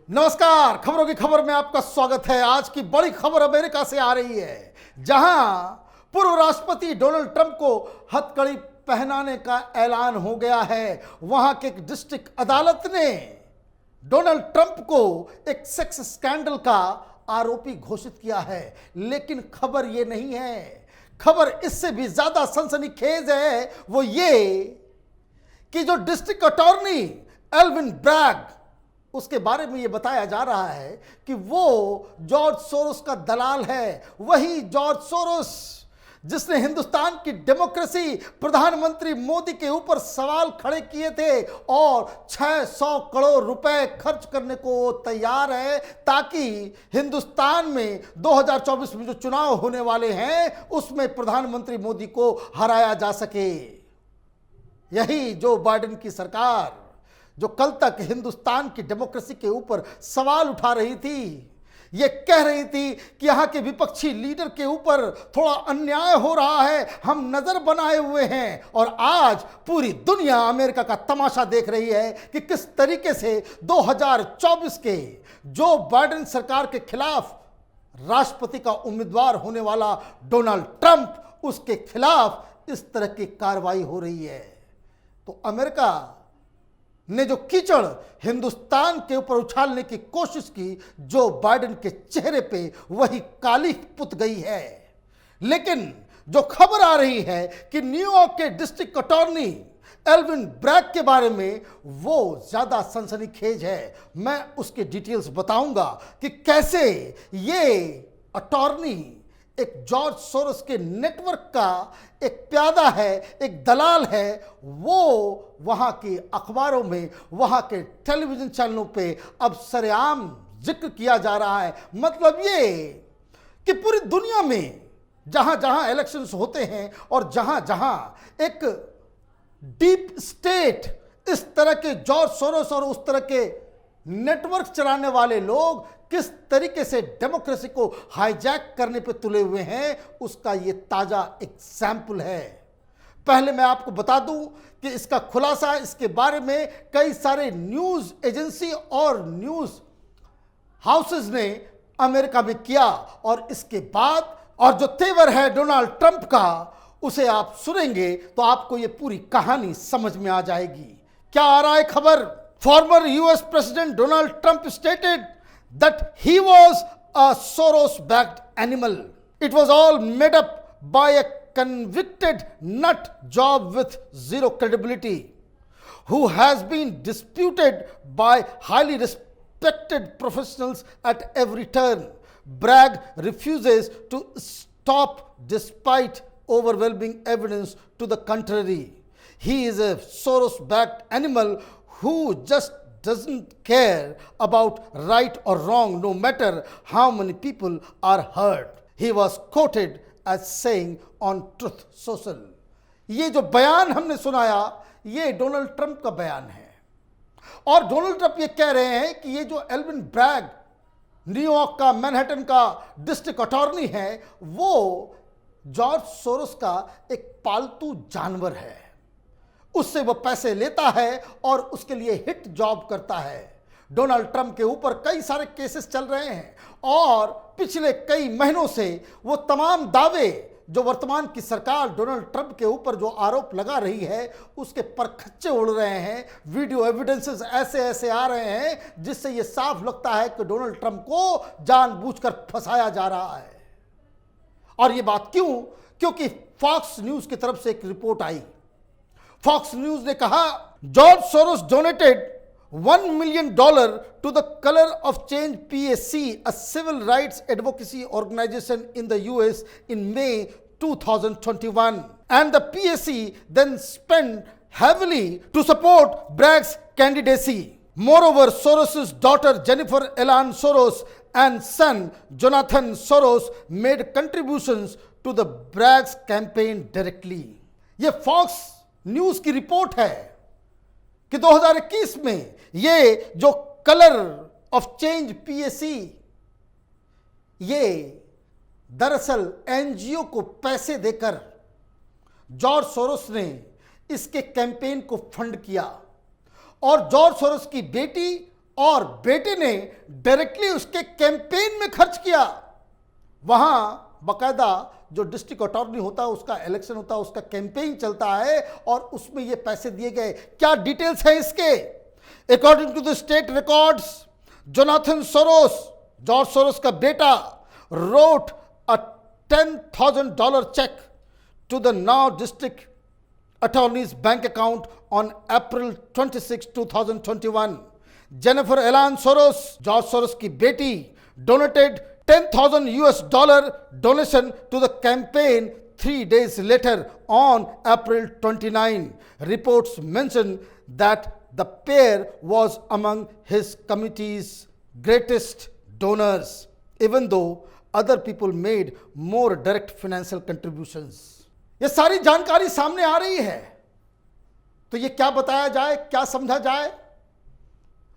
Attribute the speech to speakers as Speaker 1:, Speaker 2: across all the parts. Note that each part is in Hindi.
Speaker 1: नमस्कार, खबरों की खबर में आपका स्वागत है। आज की बड़ी खबर अमेरिका से आ रही है, जहां पूर्व राष्ट्रपति डोनाल्ड ट्रंप को हथकड़ी पहनाने का ऐलान हो गया है। वहां के एक डिस्ट्रिक्ट अदालत ने डोनाल्ड ट्रंप को एक सेक्स स्कैंडल का आरोपी घोषित किया है। लेकिन खबर यह नहीं है, खबर इससे भी ज्यादा सनसनीखेज है। वो ये कि जो डिस्ट्रिक्ट अटॉर्नी एल्विन ब्रैग, उसके बारे में यह बताया जा रहा है कि वो जॉर्ज सोरोस का दलाल है। वही जॉर्ज सोरोस जिसने हिंदुस्तान की डेमोक्रेसी, प्रधानमंत्री मोदी के ऊपर सवाल खड़े किए थे और 600 करोड़ रुपए खर्च करने को तैयार है ताकि हिंदुस्तान में 2024 में जो चुनाव होने वाले हैं उसमें प्रधानमंत्री मोदी को हराया जा सके। यही जो बाइडेन की सरकार, जो कल तक हिंदुस्तान की डेमोक्रेसी के ऊपर सवाल उठा रही थी, ये कह रही थी कि यहां के विपक्षी लीडर के ऊपर थोड़ा अन्याय हो रहा है, हम नजर बनाए हुए हैं। और आज पूरी दुनिया अमेरिका का तमाशा देख रही है कि किस तरीके से 2024 के जो बाइडेन सरकार के खिलाफ राष्ट्रपति का उम्मीदवार होने वाला डोनाल्ड ट्रंप, उसके खिलाफ इस तरह की कार्रवाई हो रही है। तो अमेरिका ने जो कीचड़ हिंदुस्तान के ऊपर उछालने की कोशिश की, जो बाइडेन के चेहरे पे वही काली पुत गई है। लेकिन जो खबर आ रही है कि न्यूयॉर्क के डिस्ट्रिक्ट अटॉर्नी एल्विन ब्रैग के बारे में, वो ज्यादा सनसनीखेज है। मैं उसके डिटेल्स बताऊंगा कि कैसे ये अटॉर्नी एक जॉर्ज सोरोस के नेटवर्क का एक प्यादा है, एक दलाल है। वो वहां के अखबारों में, वहां के टेलीविजन चैनलों पे अब सरेआम जिक्र किया जा रहा है। मतलब ये कि पूरी दुनिया में जहां जहां इलेक्शंस होते हैं और जहां जहां एक डीप स्टेट, इस तरह के जॉर्ज सोरोस और उस तरह के नेटवर्क चलाने वाले लोग किस तरीके से डेमोक्रेसी को हाईजैक करने पे तुले हुए हैं, उसका ये ताजा एग्जाम्पल है। पहले मैं आपको बता दूं कि इसका खुलासा, इसके बारे में कई सारे न्यूज एजेंसी और न्यूज हाउसेस ने अमेरिका में किया। और इसके बाद और जो तेवर है डोनाल्ड ट्रंप का, उसे आप सुनेंगे तो आपको ये पूरी कहानी समझ में आ जाएगी। क्या आ रहा है खबर? Former US President Donald Trump stated that he was a Soros-backed animal. It was all made up by a convicted nut job with zero credibility, who has been disputed by highly respected professionals at every turn. Bragg refuses to stop despite overwhelming evidence to the contrary. He is a Soros-backed animal who just doesn't care about right or wrong, no matter how many people are hurt. He was quoted as saying on Truth Social. ये जो बयान हमने सुनाया, ये डोनाल्ड ट्रंप का बयान है। और डोनाल्ड ट्रंप ये कह रहे हैं कि ये जो एल्विन ब्रैग न्यूयॉर्क का, मैनहट्टन का डिस्ट्रिक्ट अटॉर्नी है, वो जॉर्ज सोरोस का एक पालतू जानवर है। उससे वो पैसे लेता है और उसके लिए हिट जॉब करता है। डोनाल्ड ट्रंप के ऊपर कई सारे केसेस चल रहे हैं और पिछले कई महीनों से वो तमाम दावे जो वर्तमान की सरकार डोनाल्ड ट्रंप के ऊपर जो आरोप लगा रही है, उसके परखच्चे उड़ रहे हैं। वीडियो एविडेंसेस ऐसे ऐसे आ रहे हैं जिससे ये साफ लगता है कि डोनाल्ड ट्रंप को जानबूझकर फंसाया जा रहा है। और ये बात क्यों? क्योंकि फॉक्स न्यूज की तरफ से एक रिपोर्ट आई। फॉक्स न्यूज ने कहा, George Soros donated $1 million to the Color of Change PAC, a civil rights advocacy organization in the US in May 2021. And the PAC then spent heavily to support Bragg's candidacy. Moreover, Soros's daughter Jennifer Elan Soros and son Jonathan Soros made contributions to the Bragg's campaign directly. ये फॉक्स न्यूज की रिपोर्ट है कि 2021 में ये जो कलर ऑफ चेंज पीएसी, ये दरअसल एनजीओ को पैसे देकर जॉर्ज सोरोस ने इसके कैंपेन को फंड किया और जॉर्ज सोरोस की बेटी और बेटे ने डायरेक्टली उसके कैंपेन में खर्च किया। वहां बकायदा जो डिस्ट्रिक्ट अटॉर्नी होता है उसका इलेक्शन होता है, उसका कैंपेन चलता है और उसमें ये पैसे दिए गए। क्या डिटेल्स है इसके? According to the state records, Jonathan Soros, George Soros का बेटा, wrote a $10,000 check to the now district attorney's bank account on April 26, 2021. Jennifer Elan Soros, George Soros की बेटी, donated $10,000 donation to the campaign 3 days later on April 29. Reports mention that the pair was among his committee's greatest donors, even though other people made more direct financial contributions. ये सारी जानकारी सामने आ रही है, तो ये क्या बताया जाए, क्या समझा जाए?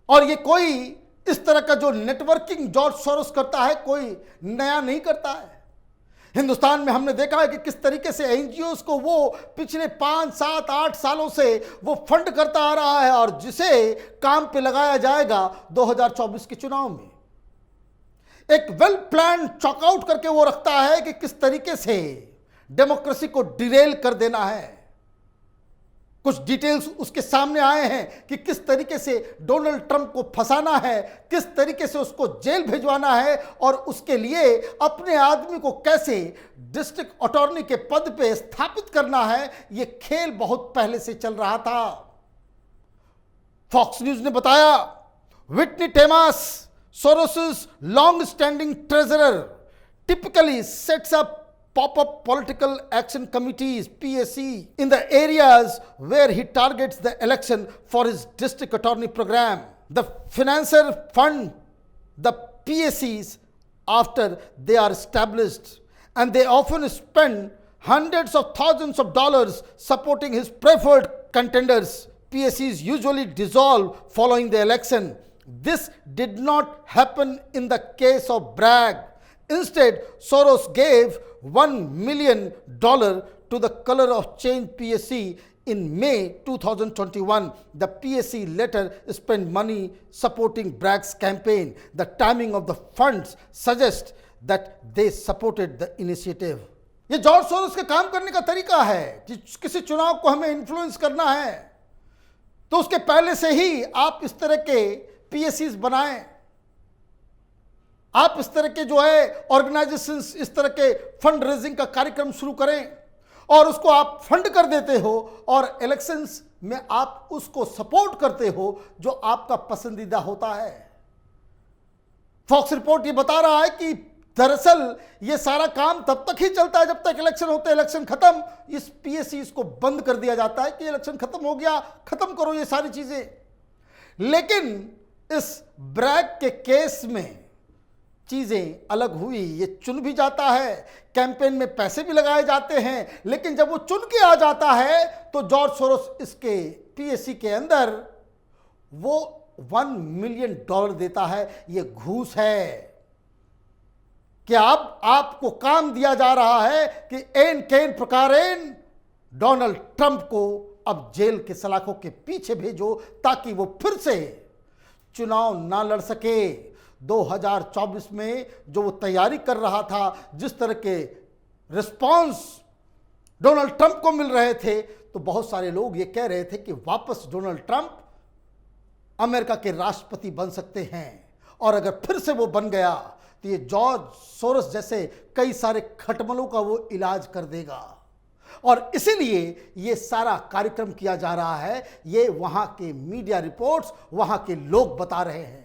Speaker 1: और ये कोई इस तरह का जो नेटवर्किंग जॉर्ज सोरोस करता है कोई नया नहीं करता है। हिंदुस्तान में हमने देखा है कि किस तरीके से एनजीओज को वो पिछले 5, 7, 8 सालों से वो फंड करता आ रहा है और जिसे काम पे लगाया जाएगा 2024 के चुनाव में। एक वेल प्लान चॉकआउट करके वो रखता है कि किस तरीके से डेमोक्रेसी को डिरेल कर देना है। कुछ डिटेल्स उसके सामने आए हैं कि किस तरीके से डोनाल्ड ट्रंप को फंसाना है, किस तरीके से उसको जेल भिजवाना है और उसके लिए अपने आदमी को कैसे डिस्ट्रिक्ट अटॉर्नी के पद पे स्थापित करना है। यह खेल बहुत पहले से चल रहा था। फॉक्स न्यूज ने बताया, Whitney टेमास, Soros's long-standing treasurer, typically sets up pop-up political action committees, PAC, in the areas where he targets the election for his district attorney program. The financier fund the PACs after they are established, and they often spend hundreds of thousands of dollars supporting his preferred contenders. PACs usually dissolve following the election. This did not happen in the case of Bragg. Instead, Soros gave $1 million to the Color of Change PAC in May 2021. The PAC later spent money supporting Bragg's campaign. The timing of the funds suggests that they supported the initiative. ये जॉर्ज सोरोस के काम करने का तरीका है कि किसी चुनाव को हमें इन्फ्लुएंस करना है तो उसके पहले से ही आप इस तरह के पीएसीज बनाएं, आप इस तरह के जो है ऑर्गेनाइजेशंस, इस तरह के फंड रेजिंग का कार्यक्रम शुरू करें और उसको आप फंड कर देते हो और इलेक्शंस में आप उसको सपोर्ट करते हो जो आपका पसंदीदा होता है। फॉक्स रिपोर्ट ये बता रहा है कि दरअसल ये सारा काम तब तक ही चलता है जब तक इलेक्शन होते हैं। इलेक्शन खत्म, इस पीएसीज को बंद कर दिया जाता है कि इलेक्शन खत्म हो गया, खत्म करो ये सारी चीजें। लेकिन इस ब्रैग के केस में चीजें अलग हुई। ये चुन भी जाता है, कैंपेन में पैसे भी लगाए जाते हैं, लेकिन जब वो चुन के आ जाता है तो जॉर्ज सोरोस इसके पीएसी के अंदर वो $1 मिलियन देता है। ये घूस है कि अब आपको काम दिया जा रहा है कि एन केन प्रकारेण डोनाल्ड ट्रंप को अब जेल के सलाखों के पीछे भेजो ताकि वो फिर से चुनाव ना लड़ सके। 2024 में जो वो तैयारी कर रहा था, जिस तरह के रिस्पांस डोनाल्ड ट्रंप को मिल रहे थे, तो बहुत सारे लोग ये कह रहे थे कि वापस डोनाल्ड ट्रंप अमेरिका के राष्ट्रपति बन सकते हैं और अगर फिर से वो बन गया तो ये जॉर्ज सोरोस जैसे कई सारे खटमलों का वो इलाज कर देगा। और इसीलिए ये सारा कार्यक्रम किया जा रहा है। ये वहां के मीडिया रिपोर्ट्स, वहां के लोग बता रहे हैं।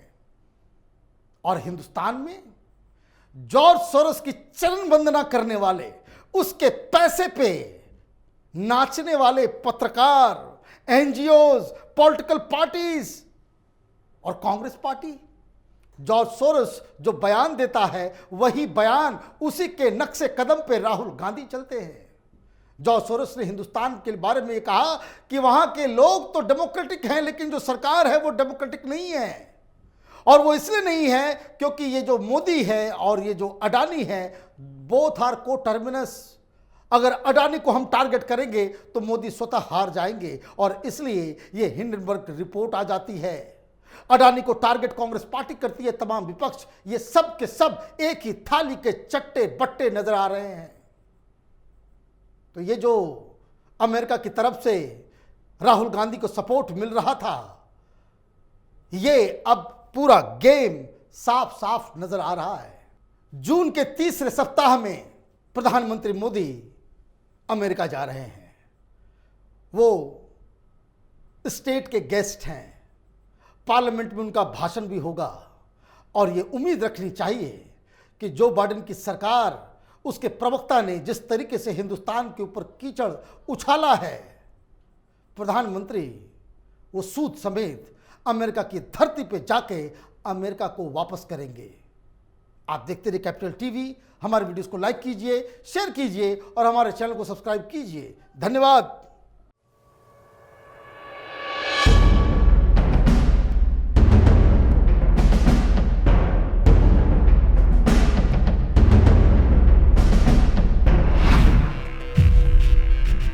Speaker 1: और हिंदुस्तान में जॉर्ज सोरोस की चरण वंदना करने वाले, उसके पैसे पे नाचने वाले पत्रकार, एनजीओज, पॉलिटिकल पार्टीज और कांग्रेस पार्टी, जॉर्ज सोरोस जो बयान देता है वही बयान, उसी के नक्शे कदम पे राहुल गांधी चलते हैं। जॉर्ज सोरोस ने हिंदुस्तान के बारे में कहा कि वहां के लोग तो डेमोक्रेटिक हैं लेकिन जो सरकार है वो डेमोक्रेटिक नहीं है। और वो इसलिए नहीं है क्योंकि ये जो मोदी है और ये जो अडानी है, बोथ आर को टर्मिनस। अगर अडानी को हम टारगेट करेंगे तो मोदी स्वतः हार जाएंगे और इसलिए ये हिंडनबर्ग रिपोर्ट आ जाती है। अडानी को टारगेट कांग्रेस पार्टी करती है, तमाम विपक्ष, ये सब के सब एक ही थाली के चट्टे बट्टे नजर आ रहे हैं। तो ये जो अमेरिका की तरफ से राहुल गांधी को सपोर्ट मिल रहा था, ये अब पूरा गेम साफ साफ नजर आ रहा है। जून के तीसरे सप्ताह में प्रधानमंत्री मोदी अमेरिका जा रहे हैं। वो स्टेट के गेस्ट हैं, पार्लियामेंट में उनका भाषण भी होगा और ये उम्मीद रखनी चाहिए कि जो बाइडेन की सरकार, उसके प्रवक्ता ने जिस तरीके से हिंदुस्तान के ऊपर कीचड़ उछाला है, प्रधानमंत्री वो सूद समेत अमेरिका की धरती पे जाके अमेरिका को वापस करेंगे। आप देखते रहिए कैपिटल टीवी। हमारे वीडियोस को लाइक कीजिए, शेयर कीजिए और हमारे चैनल को सब्सक्राइब कीजिए। धन्यवाद।